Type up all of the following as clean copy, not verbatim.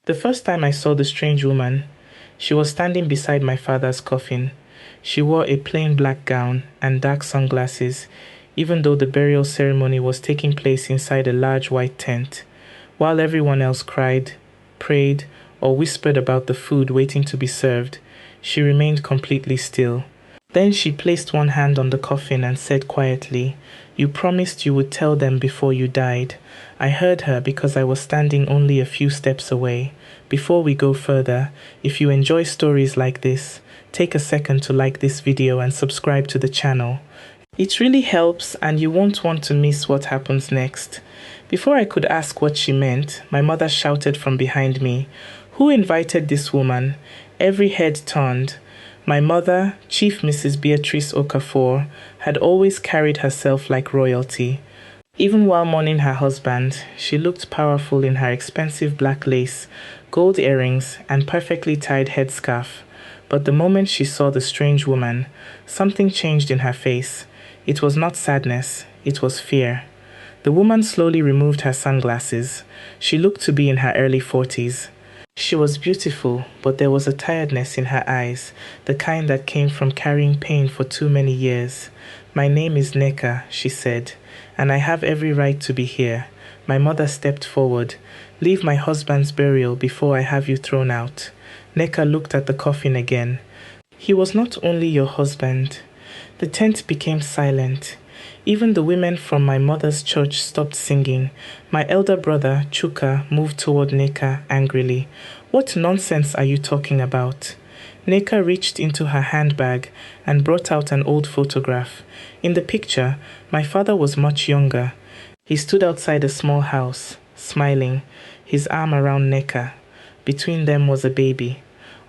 The first time I saw the strange woman, she was standing beside my father's coffin. She wore a plain black gown and dark sunglasses, even though the burial ceremony was taking place inside a large white tent. While everyone else cried, prayed, or whispered about the food waiting to be served, she remained completely still. Then she placed one hand on the coffin and said quietly, "You promised you would tell them before you died." I heard her because I was standing only a few steps away. Before we go further, if you enjoy stories like this, take a second to like this video and subscribe to the channel. It really helps and you won't want to miss what happens next. Before I could ask what she meant, my mother shouted from behind me, "Who invited this woman?" Every head turned. My mother, Chief Mrs. Beatrice Okafor, had always carried herself like royalty. Even while mourning her husband, she looked powerful in her expensive black lace, gold earrings, and perfectly tied headscarf. But the moment she saw the strange woman, something changed in her face. It was not sadness, it was fear. The woman slowly removed her sunglasses. She looked to be in her early 40s. She was beautiful, but there was a tiredness in her eyes, the kind that came from carrying pain for too many years. "My name is Neka," she said, "and I have every right to be here." My mother stepped forward. "Leave my husband's burial before I have you thrown out." Neka looked at the coffin again. "He was not only your husband." The tent became silent. Even the women from my mother's church stopped singing. My elder brother, Chuka, moved toward Neka angrily. "What nonsense are you talking about?" Neka reached into her handbag and brought out an old photograph. In the picture, my father was much younger. He stood outside a small house, smiling, his arm around Neka. Between them was a baby.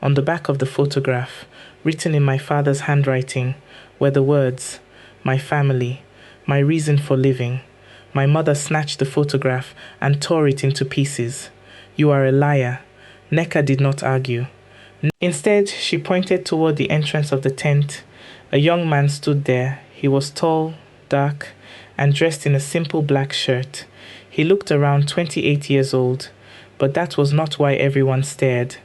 On the back of the photograph, written in my father's handwriting, were the words, "My family, my reason for living." My mother snatched the photograph and tore it into pieces. "You are a liar." Neka did not argue. Instead, she pointed toward the entrance of the tent. A young man stood there. He was tall, dark, and dressed in a simple black shirt. He looked around 28 years old, but that was not why everyone stared.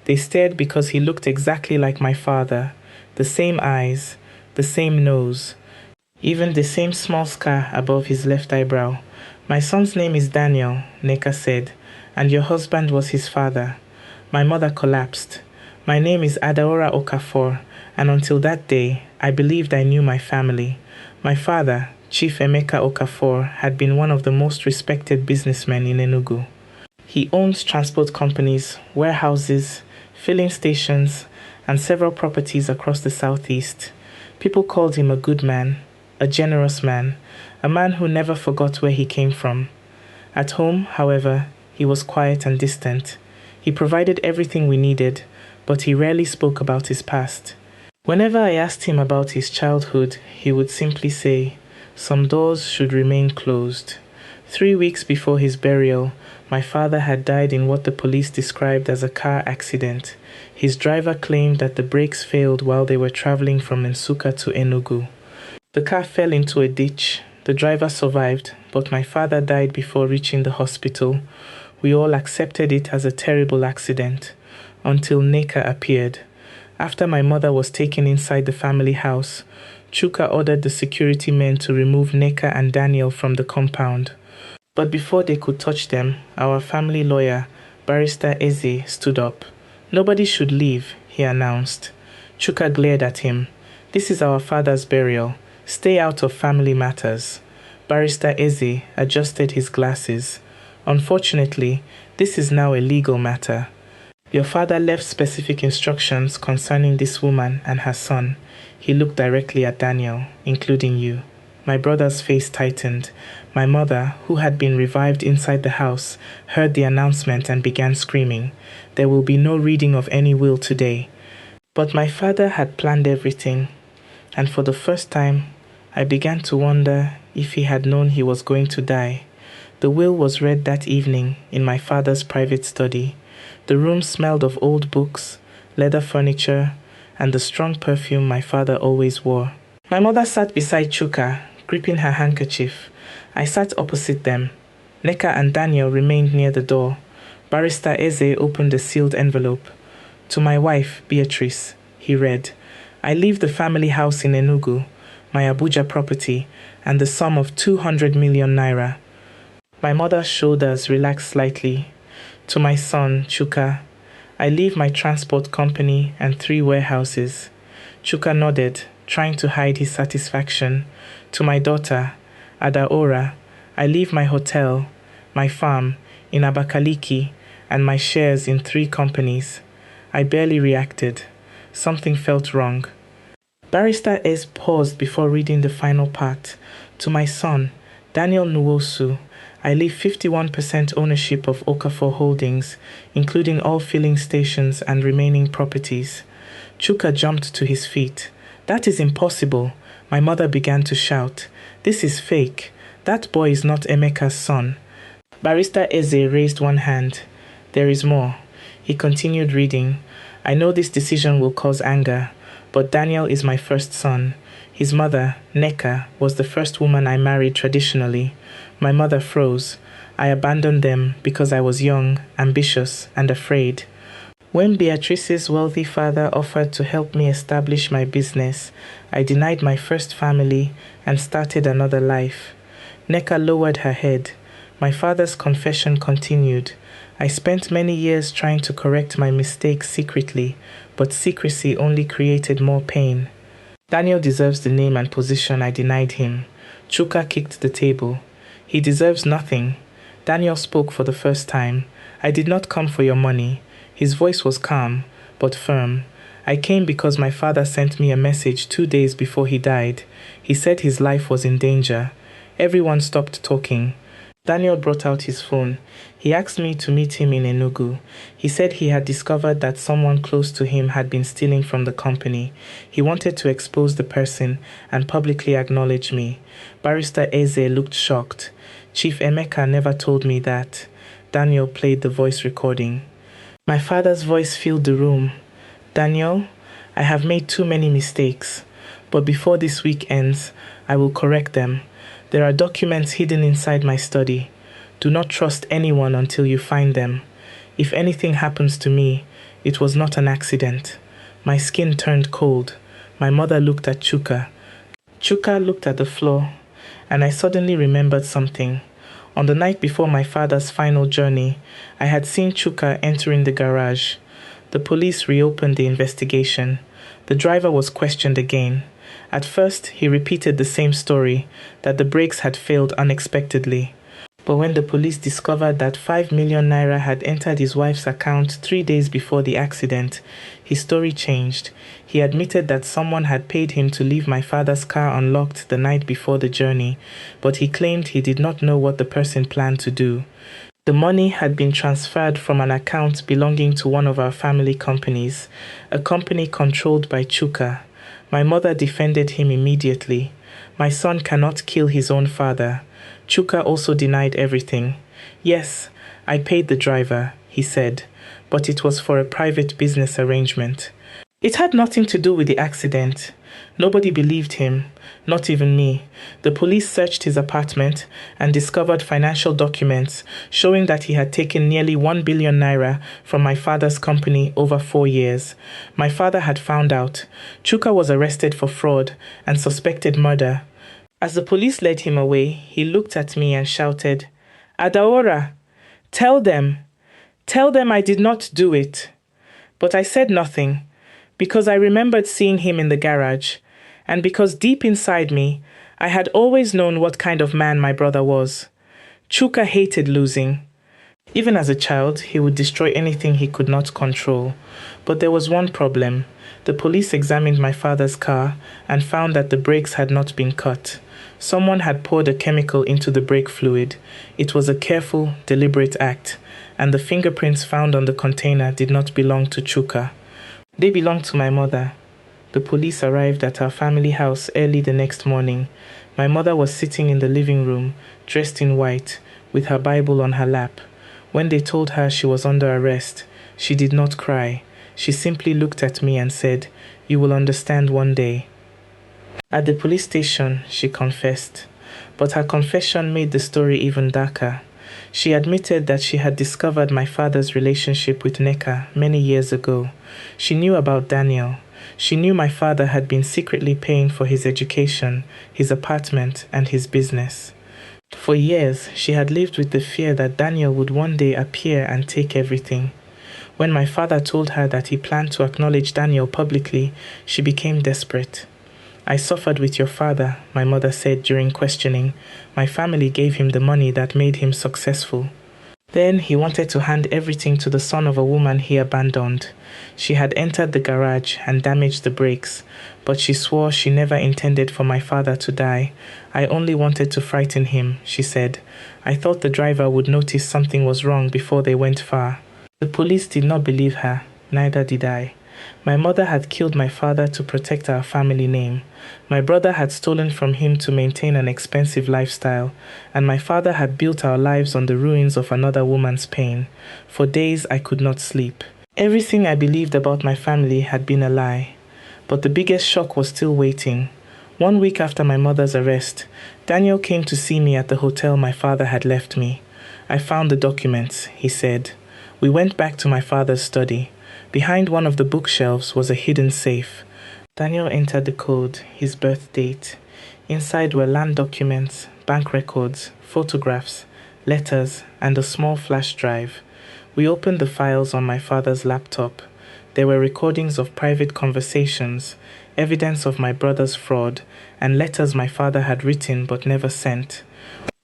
They stared because he looked exactly like my father. The same eyes, the same nose, even the same small scar above his left eyebrow. "My son's name is Daniel," Neka said, "and your husband was his father." My mother collapsed. "My name is Adaora Okafor, and until that day, I believed I knew my family. My father, Chief Emeka Okafor, had been one of the most respected businessmen in Enugu. He owned transport companies, warehouses, filling stations, and several properties across the southeast. People called him a good man, a generous man, a man who never forgot where he came from. At home, however, he was quiet and distant. He provided everything we needed, but he rarely spoke about his past. Whenever I asked him about his childhood, he would simply say, "Some doors should remain closed." 3 weeks before his burial, my father had died in what the police described as a car accident. His driver claimed that the brakes failed while they were traveling from Nsukka to Enugu. The car fell into a ditch. The driver survived, but my father died before reaching the hospital. We all accepted it as a terrible accident, until Neka appeared. After my mother was taken inside the family house, Chuka ordered the security men to remove Neka and Daniel from the compound. But before they could touch them, our family lawyer, Barrister Eze, stood up. "Nobody should leave," he announced. Chuka glared at him. "This is our father's burial. Stay out of family matters." Barrister Eze adjusted his glasses. "Unfortunately, this is now a legal matter. Your father left specific instructions concerning this woman and her son." He looked directly at Daniel, "including you." My brother's face tightened. My mother, who had been revived inside the house, heard the announcement and began screaming. "There will be no reading of any will today." But my father had planned everything, and for the first time, I began to wonder if he had known he was going to die. The will was read that evening in my father's private study. The room smelled of old books, leather furniture, and the strong perfume my father always wore. My mother sat beside Chuka, gripping her handkerchief. I sat opposite them. Neka and Daniel remained near the door. Barrister Eze opened a sealed envelope. To my wife, Beatrice, he read, I leave the family house in Enugu, my Abuja property, and the sum of 200 million naira. My mother's shoulders relaxed slightly. To my son, Chuka, I leave my transport company and 3 warehouses. Chuka nodded, trying to hide his satisfaction. To my daughter, Adaora, I leave my hotel, my farm in Abakaliki, and my shares in 3 companies. I barely reacted. Something felt wrong. Barrister S paused before reading the final part. To my son, Daniel Nwosu, I leave 51% ownership of Okafor Holdings, including all filling stations and remaining properties. Chuka jumped to his feet. That is impossible. My mother began to shout. This is fake. That boy is not Emeka's son. Barrister Eze raised one hand. There is more. He continued reading. I know this decision will cause anger, but Daniel is my first son. His mother, Neka, was the first woman I married traditionally. My mother froze. I abandoned them because I was young, ambitious, and afraid. When Beatrice's wealthy father offered to help me establish my business, I denied my first family and started another life. Neka lowered her head. My father's confession continued. I spent many years trying to correct my mistakes secretly, but secrecy only created more pain. Daniel deserves the name and position I denied him. Chuka kicked the table. He deserves nothing. Daniel spoke for the first time. I did not come for your money. His voice was calm, but firm. I came because my father sent me a message 2 days before he died. He said his life was in danger. Everyone stopped talking. Daniel brought out his phone. He asked me to meet him in Enugu. He said he had discovered that someone close to him had been stealing from the company. He wanted to expose the person and publicly acknowledge me. Barrister Eze looked shocked. Chief Emeka never told me that. Daniel played the voice recording. My father's voice filled the room. Daniel, I have made too many mistakes, but before this week ends, I will correct them. There are documents hidden inside my study. Do not trust anyone until you find them. If anything happens to me, it was not an accident. My skin turned cold. My mother looked at Chuka. Chuka looked at the floor, and I suddenly remembered something. On the night before my father's final journey, I had seen Chuka entering the garage. The police reopened the investigation. The driver was questioned again. At first, he repeated the same story, that the brakes had failed unexpectedly. But when the police discovered that 5 million naira had entered his wife's account 3 days before the accident, his story changed. He admitted that someone had paid him to leave my father's car unlocked the night before the journey, but he claimed he did not know what the person planned to do. The money had been transferred from an account belonging to one of our family companies, a company controlled by Chuka. My mother defended him immediately. My son cannot kill his own father. Chuka also denied everything. Yes, I paid the driver, he said, but it was for a private business arrangement. It had nothing to do with the accident. Nobody believed him, not even me. The police searched his apartment and discovered financial documents showing that he had taken nearly 1 billion naira from my father's company over 4 years. My father had found out. Chuka was arrested for fraud and suspected murder. As the police led him away, he looked at me and shouted, Adaora, tell them I did not do it. But I said nothing, because I remembered seeing him in the garage, and because deep inside me, I had always known what kind of man my brother was. Chuka hated losing. Even as a child, he would destroy anything he could not control. But there was one problem. The police examined my father's car and found that the brakes had not been cut. Someone had poured a chemical into the brake fluid. It was a careful, deliberate act, and the fingerprints found on the container did not belong to Chuka. They belonged to my mother. The police arrived at our family house early the next morning. My mother was sitting in the living room, dressed in white, with her Bible on her lap. When they told her she was under arrest, she did not cry. She simply looked at me and said, "You will understand one day." At the police station, she confessed. But her confession made the story even darker. She admitted that she had discovered my father's relationship with Neka many years ago. She knew about Daniel. She knew my father had been secretly paying for his education, his apartment, and his business. For years, she had lived with the fear that Daniel would one day appear and take everything. When my father told her that he planned to acknowledge Daniel publicly, she became desperate. "I suffered with your father," my mother said during questioning. "My family gave him the money that made him successful. Then he wanted to hand everything to the son of a woman he abandoned. She had entered the garage and damaged the brakes, but she swore she never intended for my father to die. I only wanted to frighten him," she said. "I thought the driver would notice something was wrong before they went far." The police did not believe her, neither did I. My mother had killed my father to protect our family name. My brother had stolen from him to maintain an expensive lifestyle, and my father had built our lives on the ruins of another woman's pain. For days I could not sleep. Everything I believed about my family had been a lie. But the biggest shock was still waiting. 1 week after my mother's arrest, Daniel came to see me at the hotel my father had left me. "I found the documents," he said. We went back to my father's study. Behind one of the bookshelves was a hidden safe. Daniel entered the code, his birth date. Inside were land documents, bank records, photographs, letters, and a small flash drive. We opened the files on my father's laptop. There were recordings of private conversations, evidence of my brother's fraud, and letters my father had written but never sent.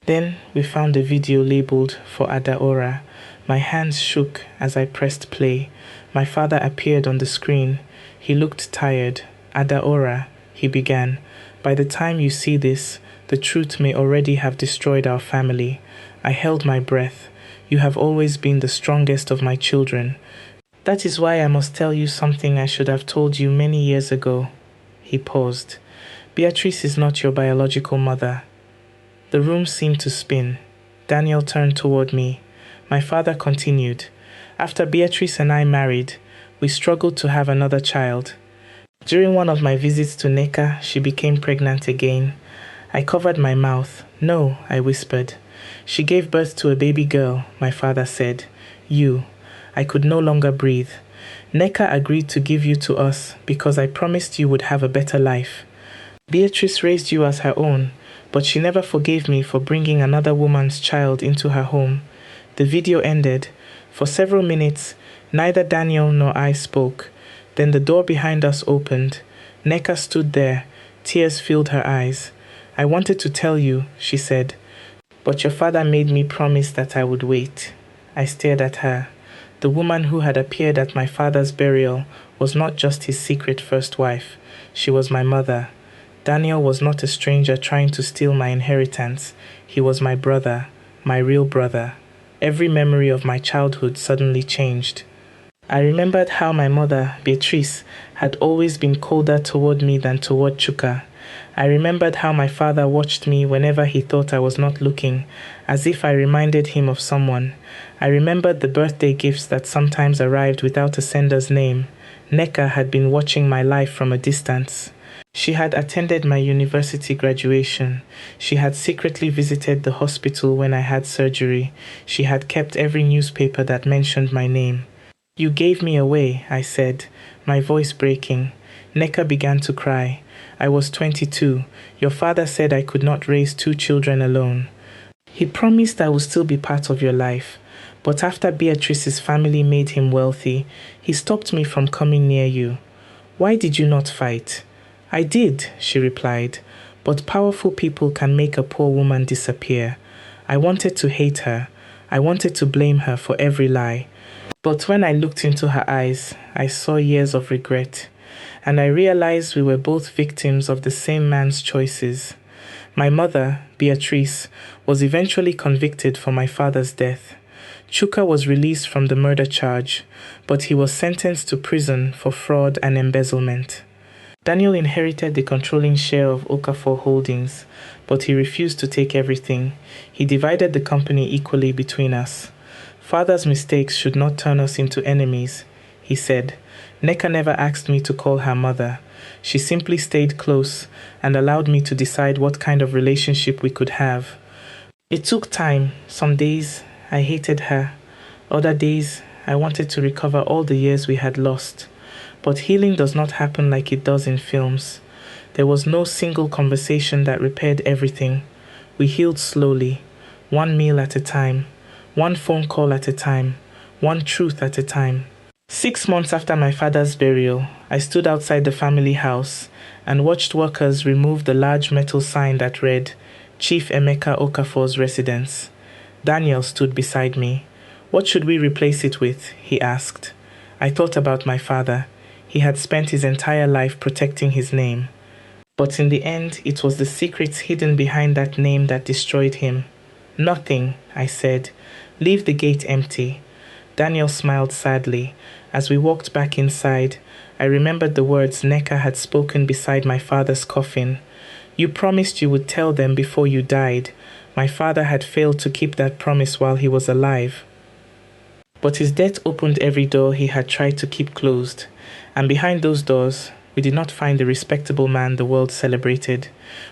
Then we found a video labeled "For Adaora." My hands shook as I pressed play. My father appeared on the screen. He looked tired. "Adaora," he began. "By the time you see this, the truth may already have destroyed our family." I held my breath. "You have always been the strongest of my children. That is why I must tell you something I should have told you many years ago." He paused. "Beatrice is not your biological mother." The room seemed to spin. Daniel turned toward me. My father continued. "After Beatrice and I married, we struggled to have another child. During one of my visits to Neka, she became pregnant again. I covered my mouth. 'No,' I whispered. She gave birth to a baby girl," my father said. "You." I could no longer breathe. "Neka agreed to give you to us because I promised you would have a better life. Beatrice raised you as her own, but she never forgave me for bringing another woman's child into her home." The video ended. For several minutes, neither Daniel nor I spoke. Then the door behind us opened. Neka stood there. Tears filled her eyes. "I wanted to tell you," she said, "but your father made me promise that I would wait." I stared at her. The woman who had appeared at my father's burial was not just his secret first wife. She was my mother. Daniel was not a stranger trying to steal my inheritance. He was my brother, my real brother. Every memory of my childhood suddenly changed. I remembered how my mother, Beatrice, had always been colder toward me than toward Chuka. I remembered how my father watched me whenever he thought I was not looking, as if I reminded him of someone. I remembered the birthday gifts that sometimes arrived without a sender's name. Neka had been watching my life from a distance. She had attended my university graduation. She had secretly visited the hospital when I had surgery. She had kept every newspaper that mentioned my name. "You gave me away," I said, my voice breaking. Neka began to cry. "I was 22. Your father said I could not raise 2 children alone. He promised I would still be part of your life. But after Beatrice's family made him wealthy, he stopped me from coming near you. Why did you not fight?" "I did," she replied, "but powerful people can make a poor woman disappear. I wanted to hate her. I wanted to blame her for every lie. But when I looked into her eyes, I saw years of regret. And I realized we were both victims of the same man's choices. My mother, Beatrice, was eventually convicted for my father's death. Chuka was released from the murder charge, but he was sentenced to prison for fraud and embezzlement. Daniel inherited the controlling share of Okafor Holdings, but he refused to take everything. He divided the company equally between us. "Father's mistakes should not turn us into enemies," he said. Neka never asked me to call her mother. She simply stayed close and allowed me to decide what kind of relationship we could have. It took time, some days I hated her. Other days, I wanted to recover all the years we had lost. But healing does not happen like it does in films. There was no single conversation that repaired everything. We healed slowly, one meal at a time, one phone call at a time, one truth at a time. 6 months after my father's burial, I stood outside the family house and watched workers remove the large metal sign that read, Chief Emeka Okafor's residence. Daniel stood beside me. What should we replace it with? He asked. I thought about my father. He had spent his entire life protecting his name. But in the end, it was the secrets hidden behind that name that destroyed him. Nothing, I said. Leave the gate empty. Daniel smiled sadly. As we walked back inside, I remembered the words Neka had spoken beside my father's coffin. You promised you would tell them before you died. My father had failed to keep that promise while he was alive. But his death opened every door he had tried to keep closed. And behind those doors, we did not find the respectable man the world celebrated.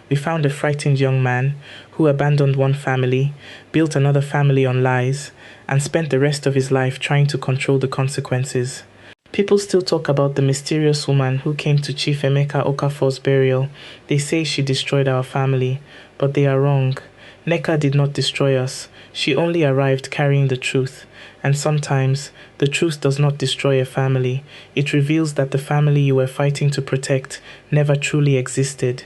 We found a frightened young man who abandoned one family, built another family on lies, and spent the rest of his life trying to control the consequences. People still talk about the mysterious woman who came to Chief Emeka Okafor's burial. They say she destroyed our family, but they are wrong. Neka did not destroy us. She only arrived carrying the truth. And sometimes, the truth does not destroy a family. It reveals that the family you were fighting to protect never truly existed.